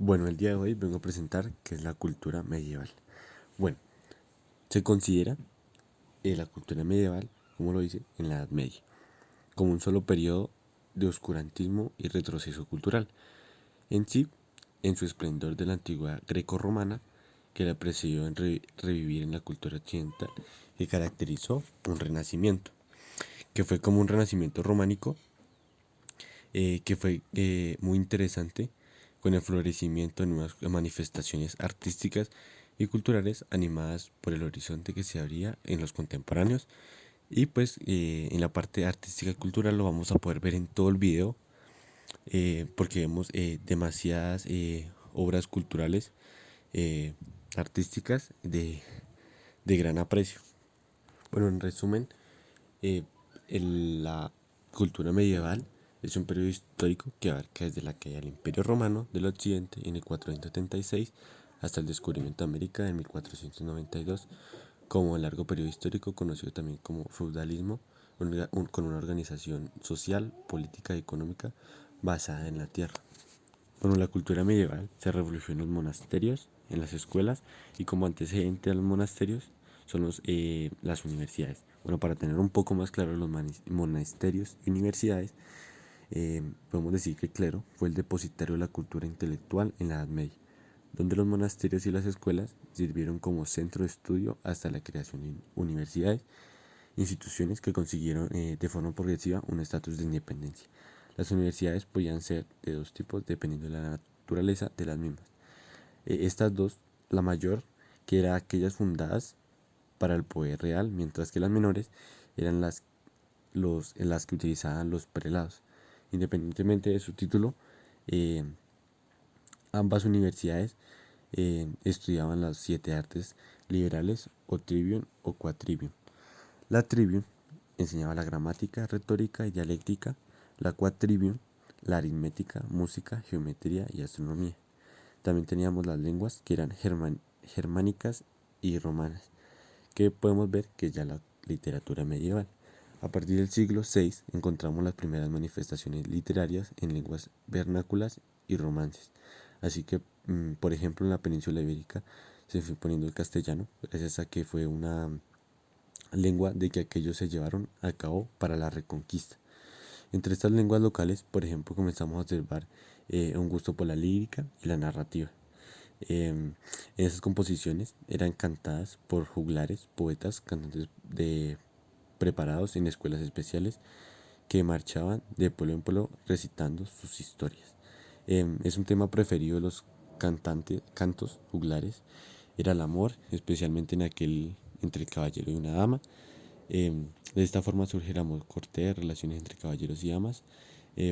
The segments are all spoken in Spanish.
Bueno, el día de hoy vengo a presentar qué es la cultura medieval. Bueno, se considera la cultura medieval, como lo dice, en la Edad Media, como un solo periodo de oscurantismo y retroceso cultural. En sí, en su esplendor de la antigüedad greco-romana, que la precedió en revivir en la cultura occidental, que caracterizó un renacimiento, que fue como un renacimiento románico, que fue muy interesante con el florecimiento de nuevas manifestaciones artísticas y culturales animadas por el horizonte que se abría en los contemporáneos. Y pues en la parte artística y cultural lo vamos a poder ver en todo el video, porque vemos demasiadas obras culturales, eh, artísticas de gran aprecio. Bueno, en resumen, eh, la cultura medieval es un periodo histórico que abarca desde la caída del Imperio Romano del Occidente en el 476 hasta el descubrimiento de América en 1492, como el largo periodo histórico conocido también como feudalismo, con una organización social, política y económica basada en la tierra. Bueno, la cultura medieval se revolucionó en los monasterios, en las escuelas, y como antecedente a los monasterios son las universidades. Bueno, para tener un poco más claro los monasterios y universidades, podemos decir que el clero fue el depositario de la cultura intelectual en la Edad Media, donde los monasterios y las escuelas sirvieron como centro de estudio hasta la creación de universidades, instituciones que consiguieron de forma progresiva un estatus de independencia. Las universidades podían ser de dos tipos dependiendo de la naturaleza de las mismas. Estas dos, la mayor, que era aquellas fundadas para el poder real, mientras que las menores eran las que utilizaban los prelados. Independientemente de su título, eh, ambas universidades estudiaban las siete artes liberales o trivium o quadrivium. La trivium enseñaba la gramática, retórica y dialéctica, la quadrivium la aritmética, música, geometría y astronomía. También teníamos las lenguas que eran germánicas y romanas, que podemos ver que es ya la literatura medieval. A partir del siglo VI encontramos las primeras manifestaciones literarias en lenguas vernáculas y romances. Así que, por ejemplo, en la península ibérica se fue poniendo el castellano, gracias a que fue una lengua de que aquellos se llevaron a cabo para la reconquista. Entre estas lenguas locales, por ejemplo, comenzamos a observar un gusto por la lírica y la narrativa. Esas composiciones eran cantadas por juglares, poetas, cantantes preparados en escuelas especiales que marchaban de pueblo en pueblo recitando sus historias. Es un tema preferido de los cantos juglares. Era el amor, especialmente en aquel entre el caballero y una dama. De esta forma surge el amor cortés, relaciones entre caballeros y damas.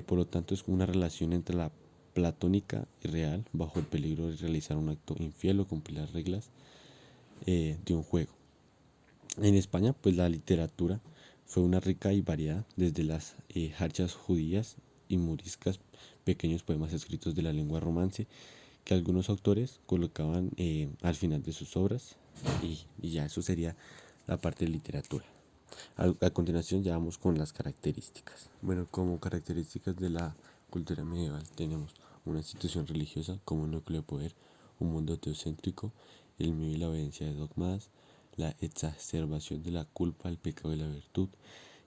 Por lo tanto, es una relación entre la platónica y real, bajo el peligro de realizar un acto infiel o cumplir las reglas de un juego. En España, pues la literatura fue una rica y variada, desde las jarchas judías y muriscas, pequeños poemas escritos de la lengua romance, que algunos autores colocaban al final de sus obras, y ya eso sería la parte de literatura. A continuación ya vamos con las características. Bueno, como características de la cultura medieval tenemos una institución religiosa como un núcleo de poder, un mundo teocéntrico, el miedo y la obediencia de dogmas, la exacerbación de la culpa, el pecado y la virtud,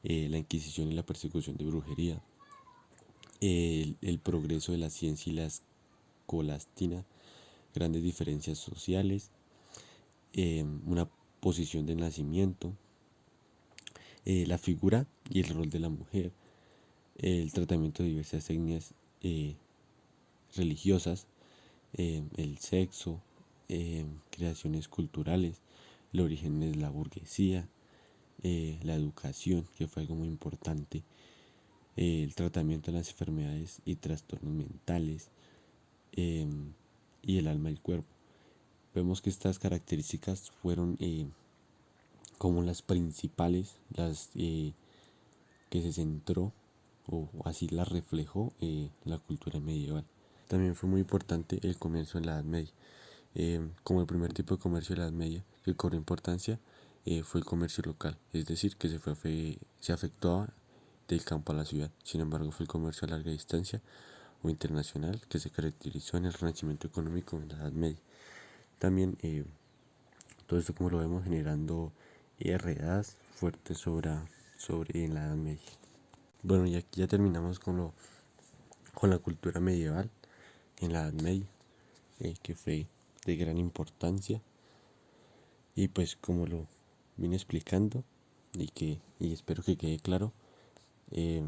la inquisición y la persecución de brujería, el progreso de la ciencia y la escolastina, grandes diferencias sociales, una posición de nacimiento, la figura y el rol de la mujer, el tratamiento de diversas etnias religiosas, el sexo, creaciones culturales, el origen de la burguesía, la educación, que fue algo muy importante, el tratamiento de las enfermedades y trastornos mentales, eh, y el alma y el cuerpo. Vemos que estas características fueron como las principales, las que se centró o así la reflejó la cultura medieval. También fue muy importante el comercio en la Edad Media. Como el primer tipo de comercio de la Edad Media que cobró importancia fue el comercio local, es decir, que se afectaba del campo a la ciudad. Sin embargo, fue el comercio a larga distancia o internacional que se caracterizó en el renacimiento económico en la Edad Media. También todo esto, como lo vemos, generando redadas fuertes sobre en la Edad Media. Bueno, y aquí ya terminamos con la cultura medieval en la Edad Media, que fue de gran importancia. Y pues como lo vine explicando y espero que quede claro, eh,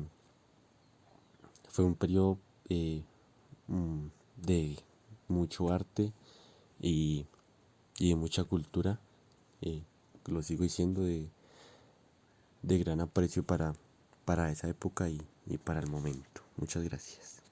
fue un periodo de mucho arte y, y de mucha cultura, eh, lo sigo diciendo, de gran aprecio para esa época y para el momento. Muchas gracias.